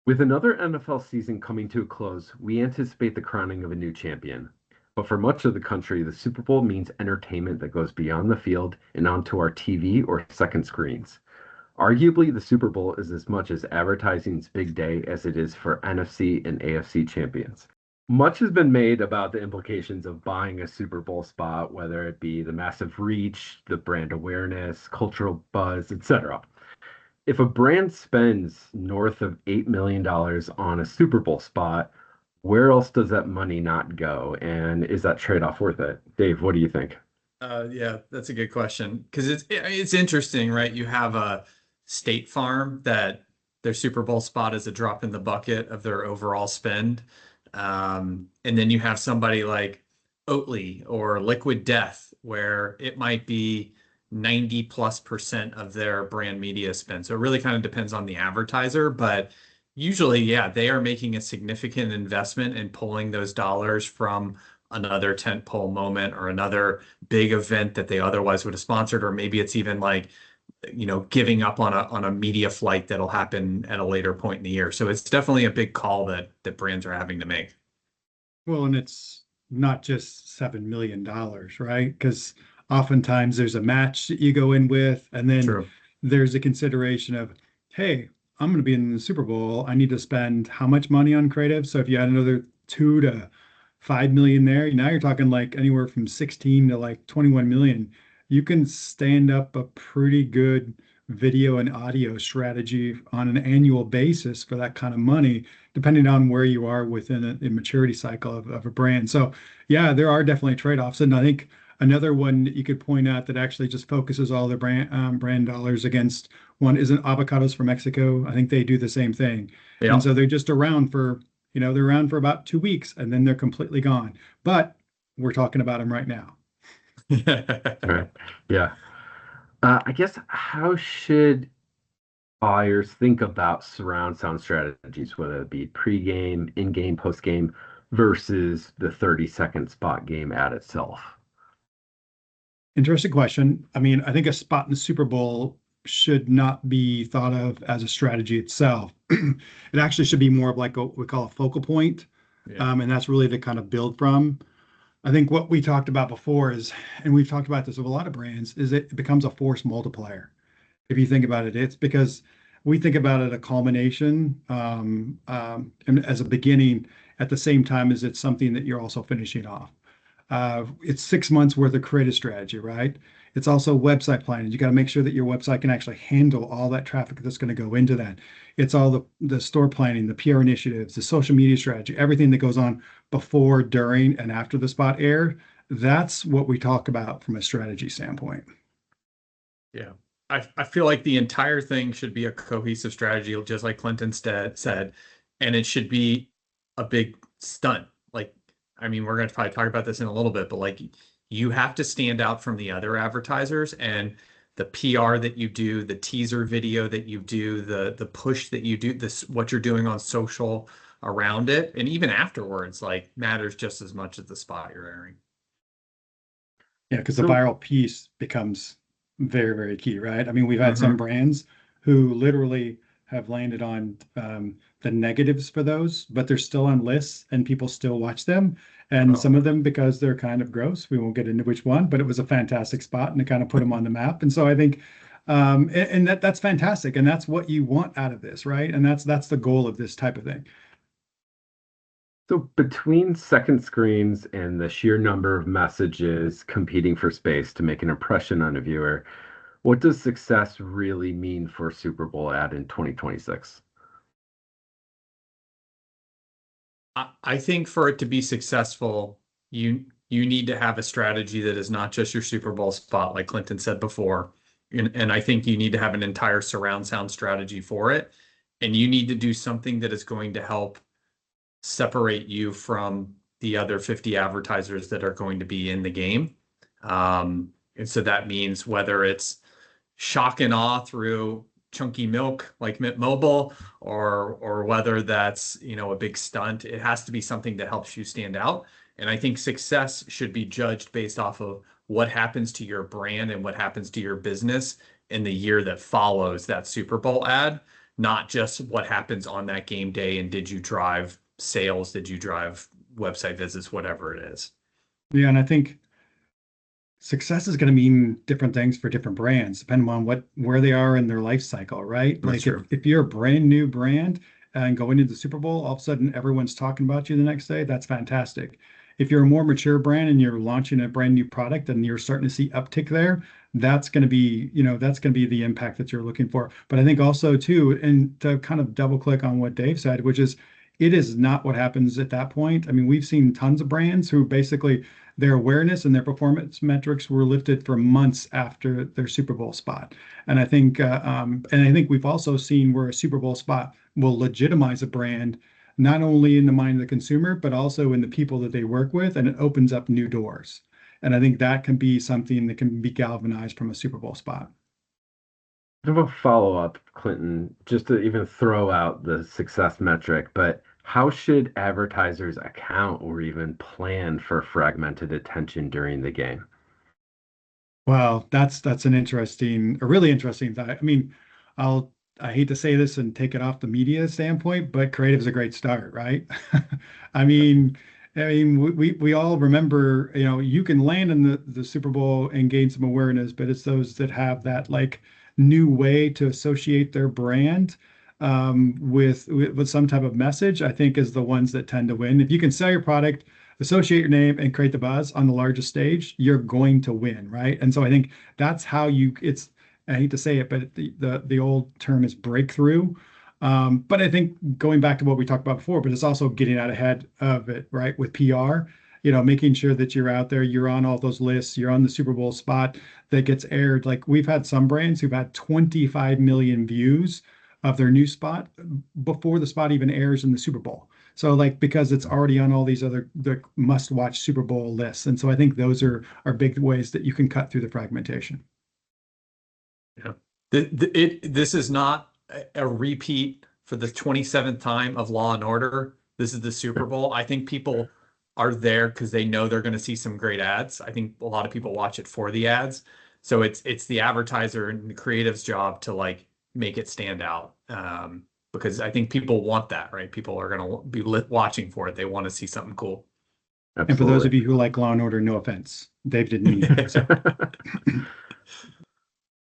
With another NFL season coming to a close, we anticipate the crowning of a new champion. But for much of the country, the Super Bowl means entertainment that goes beyond the field and onto our TV or second screens. Arguably, the Super Bowl is as much as advertising's big day as it is for NFC and AFC champions. Much has been made about the implications of buying a Super Bowl spot, whether it be the massive reach, the brand awareness, cultural buzz, etc. If a brand spends north of $8 million on a Super Bowl spot, where else does that money not go? And is that trade-off worth it? Dave, what do you think? Yeah, that's a good question because it's interesting, right? You have a State Farm that their Super Bowl spot is a drop in the bucket of their overall spend. And then you have somebody like Oatly or Liquid Death, where it might be 90+% of their brand media spend. So it really kind of depends on the advertiser, but usually, yeah, they are making a significant investment in pulling those dollars from another tentpole moment or another big event that they otherwise would have sponsored, or maybe it's even like, giving up on a media flight that'll happen at a later point in the year. So it's definitely a big call that brands are having to make. Well, and it's not just $7 million, right? Because oftentimes there's a match that you go in with, and then True. there's a consideration of, hey, I'm going to be in the Super Bowl. I need to spend how much money on creative? So if you add another 2 to 5 million there, now you're talking like anywhere from 16 to like 21 million. You can stand up a pretty good video and audio strategy on an annual basis for that kind of money, depending on where you are within a maturity cycle of a brand. So, yeah, there are definitely trade-offs. And I think another one that you could point out that actually just focuses all the brand dollars against one isn't avocados from Mexico. I think they do the same thing. And Yeah. so they're just around for, they're around for about 2 weeks and then they're completely gone. But we're talking about them right now. All right. Yeah. I guess how should buyers think about surround sound strategies, whether it be pre-game, in-game, post-game, versus the 30-second spot game ad itself? Interesting question. I mean, I think a spot in the Super Bowl should not be thought of as a strategy itself. It actually should be more of like what we call a focal point. Yeah. And that's really to kind of build from. I think what we talked about before is, and we've talked about this with a lot of brands, is it becomes a force multiplier. If you think about it, it's because we think about it a culmination and as a beginning at the same time as it's something that you're also finishing off. It's 6 months worth of creative strategy, right? It's also website planning. You got to make sure that your website can actually handle all that traffic that's going to go into that. It's all the store planning, the PR initiatives, the social media strategy, everything that goes on before, during, and after the spot air. That's what we talk about from a strategy standpoint. Yeah. I feel like the entire thing should be a cohesive strategy, just like Clinton said, and it should be a big stunt. Like, I mean, we're going to probably talk about this in a little bit, but like, you have to stand out from the other advertisers, and the PR that you do, the teaser video that you do, the push that you do, this what you're doing on social around it, and even afterwards, like matters just as much as the spot you're airing. Yeah, because the So, viral piece becomes very, very key, right? I mean, we've had some Hmm. brands who literally have landed on the negatives for those, but they're still on lists and people still watch them. And Oh, some of them because they're kind of gross. We won't get into which one, but it was a fantastic spot and it kind of put them on the map. And so I think, and that's fantastic, and that's what you want out of this, right? And that's the goal of this type of thing. so between second screens and the sheer number of messages competing for space to make an impression on a viewer, what does success really mean for a Super Bowl ad in 2026? I think for it to be successful, you need to have a strategy that is not just your Super Bowl spot, like Clinton said before. And I think you need to have an entire surround sound strategy for it. And you need to do something that is going to help separate you from the other 50 advertisers that are going to be in the game. And so that means whether it's shock and awe through chunky milk like Mint Mobile, or whether that's, a big stunt, it has to be something that helps you stand out. And I think success should be judged based off of what happens to your brand and what happens to your business in the year that follows that Super Bowl ad, not just what happens on that game day and did you drive sales, did you drive website visits, whatever it is. Yeah, and I think success is going to mean different things for different brands, depending on where they are in their life cycle, right? That's Like true. if you're a brand new brand and going into the Super Bowl, all of a sudden everyone's talking about you the next day, that's fantastic. If you're a more mature brand and you're launching a brand new product and you're starting to see uptick there, that's going to be, that's going to be the impact that you're looking for. But I think also too, and to kind of double click on what Dave said, which is it is not what happens at that point. I mean, we've seen tons of brands who basically their awareness and their performance metrics were lifted for months after their Super Bowl spot. And I think we've also seen where a Super Bowl spot will legitimize a brand, not only in the mind of the consumer, but also in the people that they work with, and it opens up new doors. And I think that can be something that can be galvanized from a Super Bowl spot. I have a follow-up, Clinton, just to even throw out the success metric, but how should advertisers account or even plan for fragmented attention during the game? Well, that's a really interesting thought. I mean, I hate to say this and take it off the media standpoint, but creative is a great start, right? I mean, we all remember, you can land in the Super Bowl and gain some awareness, but it's those that have that like new way to associate their brand with some type of message, I think is the ones that tend to win. If you can sell your product, associate your name, and create the buzz on the largest stage, you're going to win, right? And so I think that's how I hate to say it, but the old term is breakthrough. But I think going back to what we talked about before, but it's also getting out ahead of it, right? With PR, making sure that you're out there, you're on all those lists, you're on the Super Bowl spot that gets aired. Like we've had some brands who've had 25 million views of their new spot before the spot even airs in the Super Bowl. So like because it's already on all these other the must-watch Super Bowl lists. And so I think those are big ways that you can cut through the fragmentation. Yeah. This is not a repeat for the 27th time of Law and Order. This is the Super Bowl. I think people are there because they know they're going to see some great ads. I think a lot of people watch it for the ads. So it's the advertiser and the creative's job to like make it stand out. Because I think people want that, right? People are going to be watching for it. They want to see something cool. Absolutely. And for those of you who like Law and Order, no offense, Dave didn't mean that. So.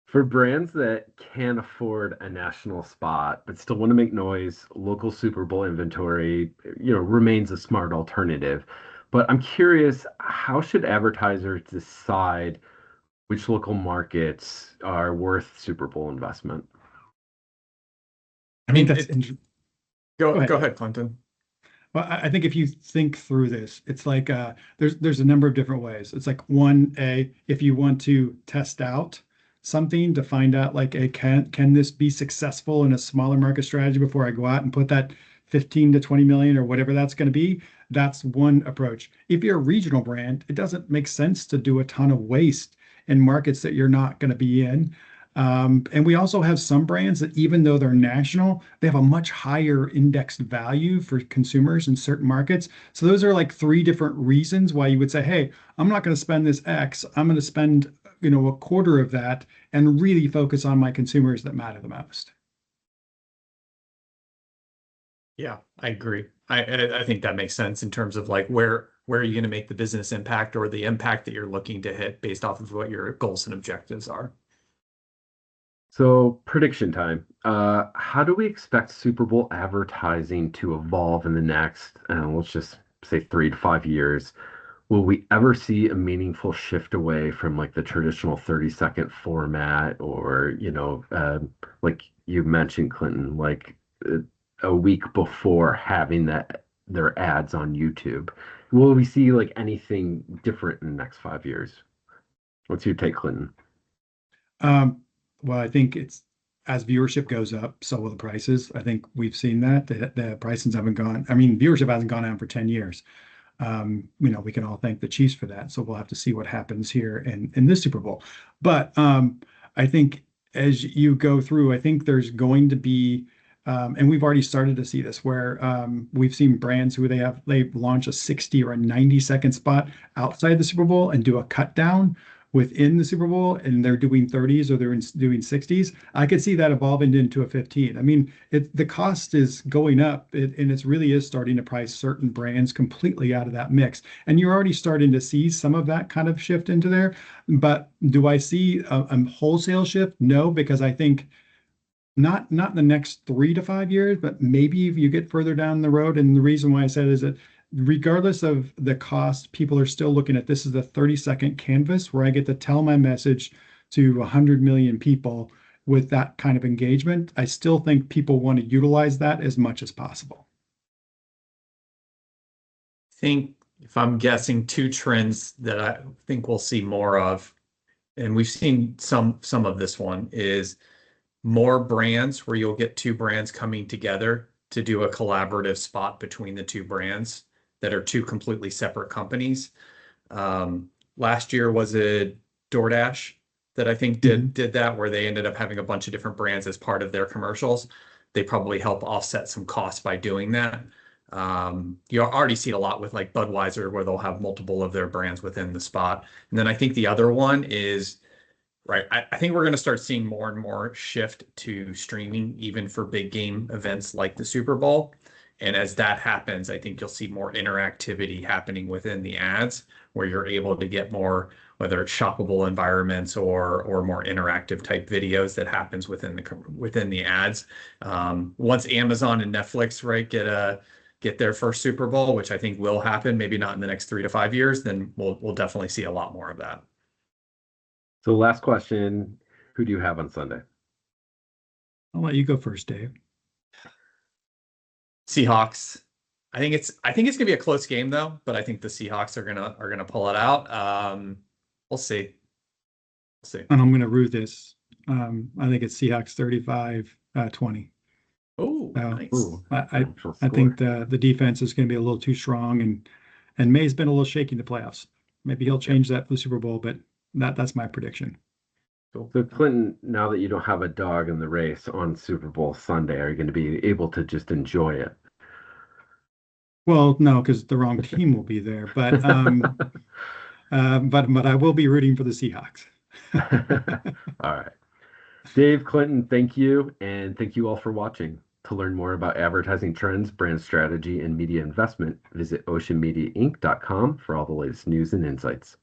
For brands that can't afford a national spot but still want to make noise, local Super Bowl inventory, remains a smart alternative. But I'm curious, how should advertisers decide which local markets are worth Super Bowl investment? I mean, go ahead, Clintton. Well, I think if you think through this, it's like there's a number of different ways. It's like if you want to test out something to find out like can this be successful in a smaller market strategy before I go out and put that 15 to 20 million or whatever that's going to be, that's one approach. If you're a regional brand, it doesn't make sense to do a ton of waste in markets that you're not going to be in. And we also have some brands that even though they're national, they have a much higher indexed value for consumers in certain markets. So those are like three different reasons why you would say, hey, I'm not going to spend this X. I'm going to spend, a quarter of that and really focus on my consumers that matter the most. Yeah, I agree. I think that makes sense in terms of like where are you going to make the business impact or the impact that you're looking to hit based off of what your goals and objectives are. So, prediction time. How do we expect Super Bowl advertising to evolve in the next, let's just say 3 to 5 years? Will we ever see a meaningful shift away from like the traditional 30-second format or, like you mentioned, Clinton, like a week before having their ads on YouTube? Will we see like anything different in the next 5 years? What's your take, Clinton? Well, I think it's as viewership goes up, so will the prices. I think we've seen that the prices haven't gone. I mean, viewership hasn't gone down for 10 years. We can all thank the Chiefs for that. So we'll have to see what happens here in this Super Bowl. But I think as you go through, I think there's going to be, and we've already started to see this where we've seen brands who they launch a 60 or a 90-second spot outside the Super Bowl and do a cut down within the Super Bowl and they're doing 30s or doing 60s, I could see that evolving into a 15. I mean, the cost is going up, and it really is starting to price certain brands completely out of that mix. And you're already starting to see some of that kind of shift into there. But do I see a wholesale shift? No, because I think not in the next 3 to 5 years, but maybe if you get further down the road. And the reason why I said is that regardless of the cost, people are still looking at this as a 30-second canvas where I get to tell my message to 100 million people with that kind of engagement. I still think people want to utilize that as much as possible. I think if I'm guessing, two trends that I think we'll see more of, and we've seen some of this one, is more brands where you'll get two brands coming together to do a collaborative spot between the two brands that are two completely separate companies. Last year was a DoorDash that I think did that, where they ended up having a bunch of different brands as part of their commercials. They probably help offset some costs by doing that. You already see it a lot with like Budweiser, where they'll have multiple of their brands within the spot. And then I think the other one is, right, I think we're going to start seeing more and more shift to streaming, even for big game events like the Super Bowl. And as that happens, I think you'll see more interactivity happening within the ads, where you're able to get more, whether it's shoppable environments or more interactive type videos that happens within the ads. Once Amazon and Netflix, right, get their first Super Bowl, which I think will happen, maybe not in the next 3 to 5 years, then we'll definitely see a lot more of that. So last question, who do you have on Sunday? I'll let you go first, Dave. Seahawks. I think it's gonna be a close game though, but I think the Seahawks are gonna pull it out. We'll see. And I'm gonna root this. I think it's Seahawks 35-20. Oh, nice. Ooh, I think the defense is going to be a little too strong, and May's been a little shaky in the playoffs. Maybe he'll change that for the Super Bowl, but that's my prediction. Cool. So Clinton, now that you don't have a dog in the race on Super Bowl Sunday, are you going to be able to just enjoy it? Well, no, because the wrong team will be there, but but I will be rooting for the Seahawks. All right. Dave, Clinton, thank you, and thank you all for watching. To learn more about advertising trends, brand strategy, and media investment, visit oceanmediainc.com for all the latest news and insights.